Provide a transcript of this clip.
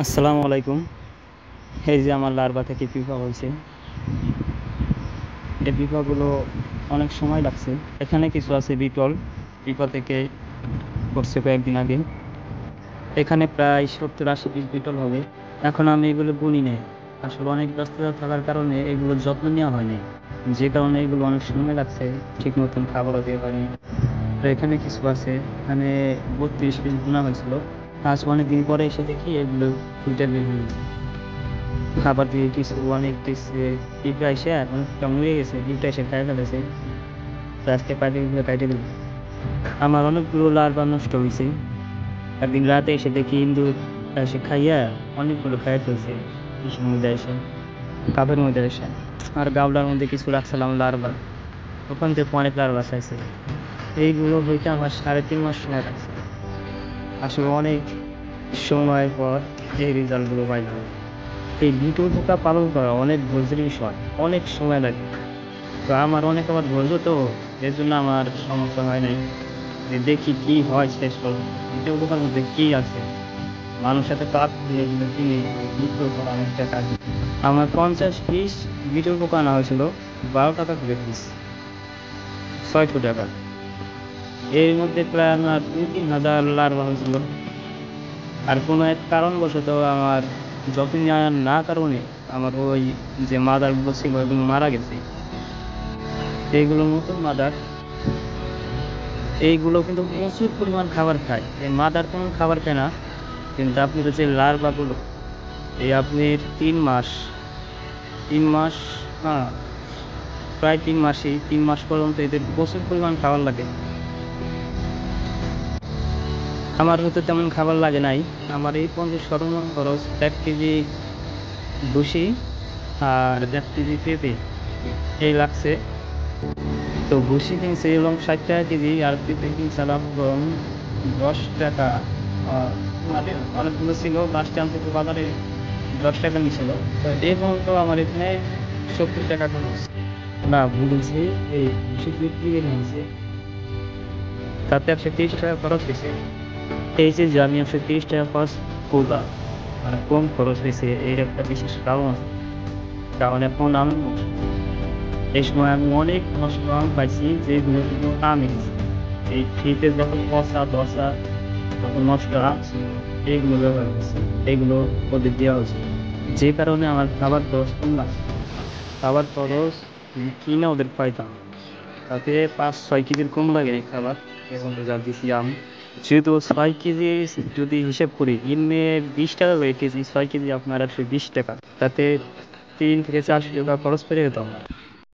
আসসালামু আলাইকুম। এই যে আমার লার্ভা থেকে পিঁপড়া হয়েছে। এই পিঁপড়াগুলো অনেক সময় লাগছে। এখানে কিছু আছে বিটল, পিঁপড়া থেকে করছে কয়েকদিন আগে। এখানে প্রায় 70-80 পিস বিটল হবে। এখন আমি এগুলো গুনি নেই, আসলে অনেক ব্যস্ততা থাকার কারণে এগুলোর যত্ন নেওয়া হয়নি, যে কারণে এগুলো অনেক সময় লাগছে, ঠিক মতন খাবারও দেওয়া হয়নি। তো এখানে কিছু আছে, এখানে 32 পিস বোনা হয়েছিল। আজ অনেকদিন পরে এসে দেখি এগুলো ফুটে বের হয়েছে। খাবার দিয়ে কিছু অনেক পিঁপড়া এসে অনেকটা মরে গেছে, পিঁপড়া এসে খাই ফেলেছে। তো আজকে পাটিগুলো কাটে দিল। আমার অনেকগুলো লার্ভা নষ্ট হয়েছে। একদিন রাতে এসে দেখি ইন্দুর এসে খাইয়া অনেকগুলো খাই ফেলছে, ইসের মধ্যে এসে, কাপের মধ্যে এসে। আর গাবলার মধ্যে কিছু রাখছিলাম লার্ভা, ওখান থেকে অনেক লার্ভা চাইছে। এইগুলো হইতে আমার 3.5 মাস সময় লাগছে। আসলে অনেক সময় পর এই রেজাল্টগুলো পাইলাম। এই বিটল পোকা পালন করা অনেক ধৈর্যের বিষয়, অনেক সময় লাগে। তো আমার আবার ধৈর্য, তো এর জন্য আমার সমস্যা হয় নাই। যে দেখি কি হয় শেষ পর্যন্ত, বিটল পোকার মধ্যে কি আছে। মানুষের সাথে কাজ দিয়ে এগুলো কিনে বিক্রি করা অনেকটা কাজ। আমার 50 পিস বিটল পোকা আনা হয়েছিল, 12 টাকা করে পিস, 600 টাকা। এর মধ্যে প্রায় আমার 2-3 হাজার লার্ভা হয়েছিল। আর কোনো এক কারণবশত আমার যত্ন নেওয়ার না কারণে আমার ওই যে মাদারগুলো ছিল ওইগুলো মারা গেছে। এইগুলো নতুন মাদার, এইগুলো কিন্তু প্রচুর পরিমাণ খাবার খায়। এই মাদার কোনো খাবার খায় না, কিন্তু আপনি হচ্ছে লার্ভাগুলো, এই আপনি 3 মাস, 3 মাস, হ্যাঁ প্রায় 3 মাসই, 3 মাস পর্যন্ত এদের প্রচুর পরিমাণ খাবার লাগে। আমার হয়তো তেমন খাবার লাগে নাই। আমার এই 50 সরঞ্জাম খরচ 1 কেজি ভুসি আর 1 কেজি পেঁপে, এই লাগছে। তো ভুসি কিনছে এবং 60 টাকা কেজি, আর পেঁপে কিনছিলাম 10 টাকা। অনেকগুলো ছিল, লাস্টে আনতে তো বাজারে 10 টাকা নিছিল। তো এই পর্যন্ত আমার এখানে 70 টাকা খরচ। না ভুলছি, এই ভুসি বিক্রি নিয়েছে, তাতে 130 টাকা খরচ হয়েছে। এই যে আমি 130 টাকা খরচ করলাম, মানে কম খরচ হয়েছে, এর একটা বিশেষ কারণ আছে। কারণ এখন আমি এই সময় আমি অনেক নষ্ট আম পাইছি, যেগুলো কিন্তু আমি এই শীতে যখন পচা দশা তখন নষ্ট আম ছিল, এইগুলো ব্যবহার করছি, এইগুলো ওদের দেওয়া হয়েছে। যে কারণে আমার খাবার খরচ কম লাগছে। খাবার খরচ কিনে ওদের পাইতাম, তাতে 5-6 কেজির কম লাগে এই খাবার। এখন যা দিছি আম, যেহেতু 6 কেজি যদি হিসেব করি, এমনি 20 টাকা করে কেজি, 6 কেজি আপনার 120 টাকা, তাতে 3 থেকে 4 টাকা খরচ পেরে যেত আমার।